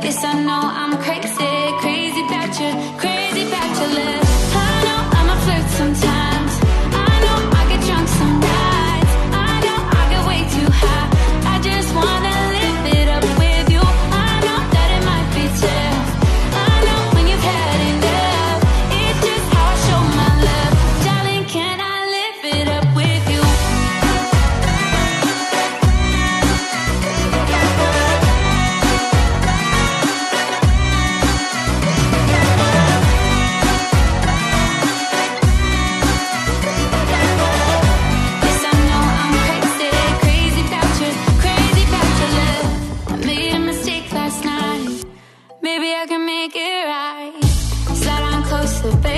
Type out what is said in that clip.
Yes, I know I'm crazy, crazy about you, crazy about your love. I know I'm a flirt sometimes. I know I get drunk some nights. I know I get way too high. I just wanna live it up with you. I know that it might be tough. I know when you've had enough. It's just how I show my love. Darling, can I live it up with you? Yes, I know I'm crazy, crazy about you, crazy about your love. I made a mistake last night. Maybe I can make it right. Slide on closer, baby.